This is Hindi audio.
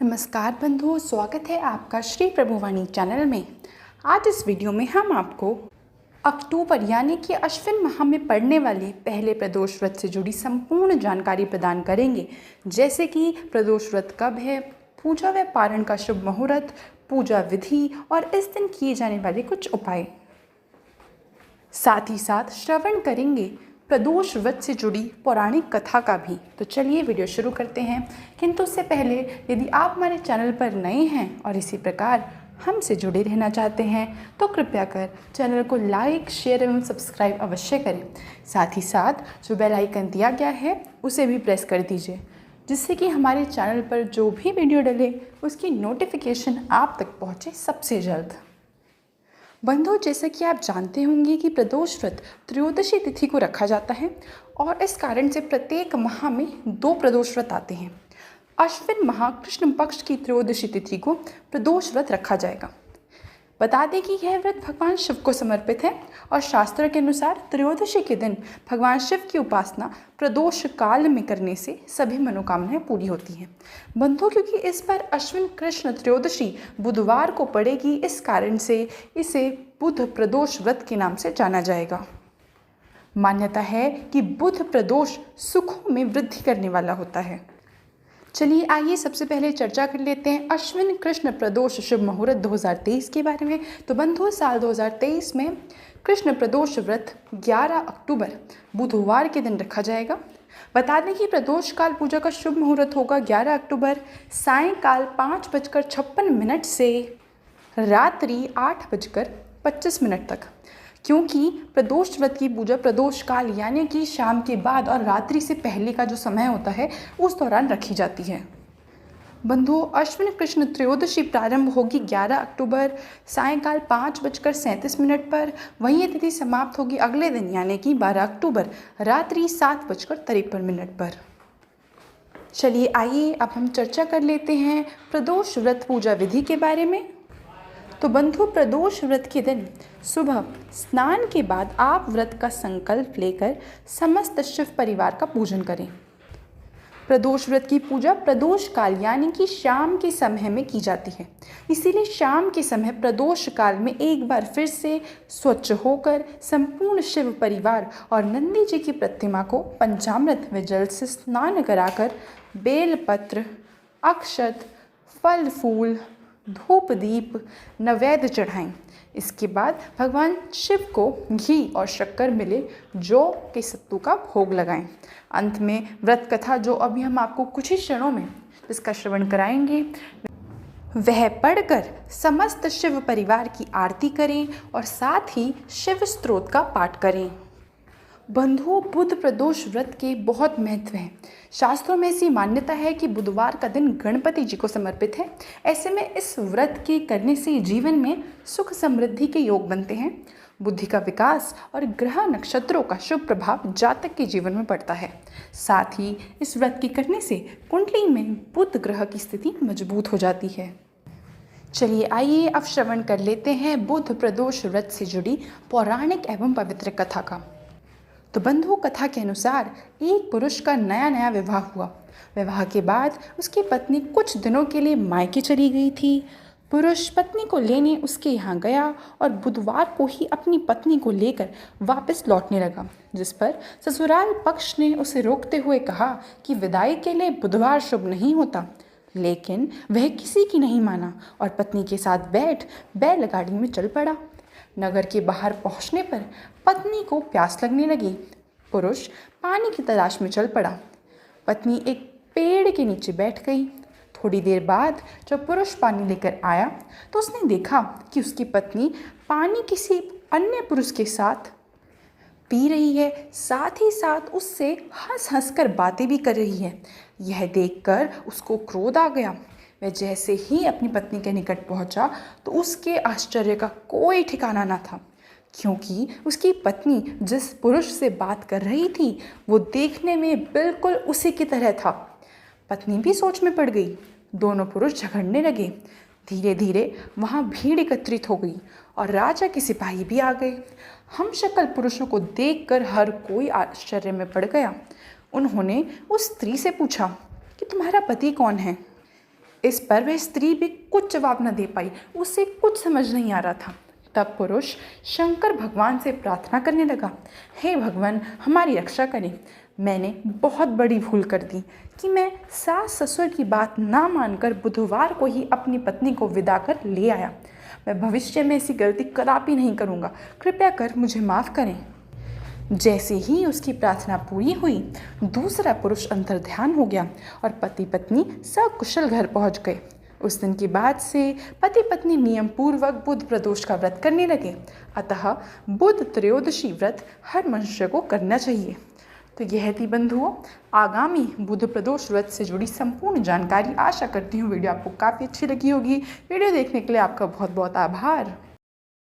नमस्कार बंधुओं, स्वागत है आपका श्री प्रभुवाणी चैनल में। आज इस वीडियो में हम आपको अक्टूबर यानी कि अश्विन माह में पड़ने वाले पहले प्रदोष व्रत से जुड़ी संपूर्ण जानकारी प्रदान करेंगे, जैसे कि प्रदोष व्रत कब है, पूजा व पारण का शुभ मुहूर्त, पूजा विधि और इस दिन किए जाने वाले कुछ उपाय। साथ ही साथ श्रवण करेंगे प्रदोष व्रत से जुड़ी पौराणिक कथा का भी। तो चलिए वीडियो शुरू करते हैं, किंतु उससे पहले यदि आप हमारे चैनल पर नए हैं और इसी प्रकार हमसे जुड़े रहना चाहते हैं तो कृपया कर चैनल को लाइक, शेयर एवं सब्सक्राइब अवश्य करें। साथ ही साथ जो बेल आइकन दिया गया है उसे भी प्रेस कर दीजिए, जिससे कि हमारे चैनल पर जो भी वीडियो डले उसकी नोटिफिकेशन आप तक पहुँचे सबसे जल्द। बंधुओं, जैसा कि आप जानते होंगे कि प्रदोष व्रत त्रयोदशी तिथि को रखा जाता है और इस कारण से प्रत्येक माह में 2 प्रदोष व्रत आते हैं। अश्विन माह कृष्ण पक्ष की त्रयोदशी तिथि को प्रदोष व्रत रखा जाएगा। बता दें कि यह व्रत भगवान शिव को समर्पित है और शास्त्रों के अनुसार त्रयोदशी के दिन भगवान शिव की उपासना प्रदोष काल में करने से सभी मनोकामनाएं पूरी होती हैं। बंधुओं, क्योंकि इस बार अश्विन कृष्ण त्रयोदशी बुधवार को पड़ेगी, इस कारण से इसे बुध प्रदोष व्रत के नाम से जाना जाएगा। मान्यता है कि बुध प्रदोष सुखों में वृद्धि करने वाला होता है। चलिए आइए सबसे पहले चर्चा कर लेते हैं अश्विन कृष्ण प्रदोष शुभ मुहूर्त 2023 के बारे में। तो बंधुओं, साल 2023 में कृष्ण प्रदोष व्रत 11 अक्टूबर बुधवार के दिन रखा जाएगा। बता दें कि प्रदोष काल पूजा का शुभ मुहूर्त होगा 11 अक्टूबर सायंकाल 5:56 से रात्रि 8:25 तक, क्योंकि प्रदोष व्रत की पूजा प्रदोष काल यानी कि शाम के बाद और रात्रि से पहले का जो समय होता है उस दौरान रखी जाती है। बंधुओं, अश्विन कृष्ण त्रयोदशी प्रारंभ होगी 11 अक्टूबर सायंकाल 5:37 पर। वहीं ये तिथि समाप्त होगी अगले दिन यानी कि 12 अक्टूबर रात्रि 7:53 पर। चलिए आइए अब हम चर्चा कर लेते हैं प्रदोष व्रत पूजा विधि के बारे में। तो बंधु, प्रदोष व्रत के दिन सुबह स्नान के बाद आप व्रत का संकल्प लेकर समस्त शिव परिवार का पूजन करें। प्रदोष व्रत की पूजा प्रदोष काल यानी कि शाम के समय में की जाती है, इसीलिए शाम के समय प्रदोष काल में एक बार फिर से स्वच्छ होकर संपूर्ण शिव परिवार और नंदी जी की प्रतिमा को पंचामृत व जल से स्नान कराकर बेलपत्र, अक्षत, फल फूल, धूप दीप नैवेद्य चढ़ाएं। इसके बाद भगवान शिव को घी और शक्कर मिले जौ के सत्तू का भोग लगाएं। अंत में व्रत कथा, जो अभी हम आपको कुछ ही क्षणों में जिसका श्रवण कराएंगे, वह पढ़कर समस्त शिव परिवार की आरती करें और साथ ही शिव स्तोत्र का पाठ करें। बंधुओं, बुध प्रदोष व्रत के बहुत महत्व है। शास्त्रों में ऐसी मान्यता है कि बुधवार का दिन गणपति जी को समर्पित है। ऐसे में इस व्रत के करने से जीवन में सुख समृद्धि के योग बनते हैं, बुद्धि का विकास और ग्रह नक्षत्रों का शुभ प्रभाव जातक के जीवन में पड़ता है। साथ ही इस व्रत के करने से कुंडली में बुध ग्रह की स्थिति मजबूत हो जाती है। चलिए आइए अब श्रवण कर लेते हैं बुध प्रदोष व्रत से जुड़ी पौराणिक एवं पवित्र कथा का। तो बंधु, कथा के अनुसार एक पुरुष का नया विवाह हुआ। विवाह के बाद उसकी पत्नी कुछ दिनों के लिए मायके चली गई थी। पुरुष पत्नी को लेने उसके यहाँ गया और बुधवार को ही अपनी पत्नी को लेकर वापस लौटने लगा, जिस पर ससुराल पक्ष ने उसे रोकते हुए कहा कि विदाई के लिए बुधवार शुभ नहीं होता। लेकिन वह किसी की नहीं माना और पत्नी के साथ बैठ बैलगाड़ी में चल पड़ा। नगर के बाहर पहुंचने पर पत्नी को प्यास लगने लगी। पुरुष पानी की तलाश में चल पड़ा। पत्नी एक पेड़ के नीचे बैठ गई। थोड़ी देर बाद जब पुरुष पानी लेकर आया तो उसने देखा कि उसकी पत्नी पानी किसी अन्य पुरुष के साथ पी रही है, साथ ही साथ उससे हंस कर बातें भी कर रही है। यह देखकर उसको क्रोध आ गया। वह जैसे ही अपनी पत्नी के निकट पहुंचा तो उसके आश्चर्य का कोई ठिकाना न था, क्योंकि उसकी पत्नी जिस पुरुष से बात कर रही थी वो देखने में बिल्कुल उसी की तरह था। पत्नी भी सोच में पड़ गई। दोनों पुरुष झगड़ने लगे। धीरे धीरे वहाँ भीड़ एकत्रित हो गई और राजा के सिपाही भी आ गए। हम शक्ल पुरुषों को देखकर हर कोई आश्चर्य में पड़ गया। उन्होंने उस स्त्री से पूछा कि तुम्हारा पति कौन है। इस पर वह स्त्री भी कुछ जवाब न दे पाई। उसे कुछ समझ नहीं आ रहा था। तब पुरुष शंकर भगवान से प्रार्थना करने लगा, हे भगवान, हमारी रक्षा करें। मैंने बहुत बड़ी भूल कर दी कि मैं सास ससुर की बात ना मानकर बुधवार को ही अपनी पत्नी को विदा कर ले आया। मैं भविष्य में ऐसी गलती कदापि नहीं करूँगा। कृपया कर मुझे माफ़ करें। जैसे ही उसकी प्रार्थना पूरी हुई, दूसरा पुरुष अंतर्ध्यान हो गया और पति पत्नी सकुशल घर पहुंच गए। उस दिन के बाद से पति पत्नी नियम पूर्वक बुध प्रदोष का व्रत करने लगे। अतः बुध त्रयोदशी व्रत हर मनुष्य को करना चाहिए। तो यह थी बंधुओं आगामी बुध प्रदोष व्रत से जुड़ी संपूर्ण जानकारी। आशा करती हूँ वीडियो आपको काफ़ी अच्छी लगी होगी। वीडियो देखने के लिए आपका बहुत बहुत आभार।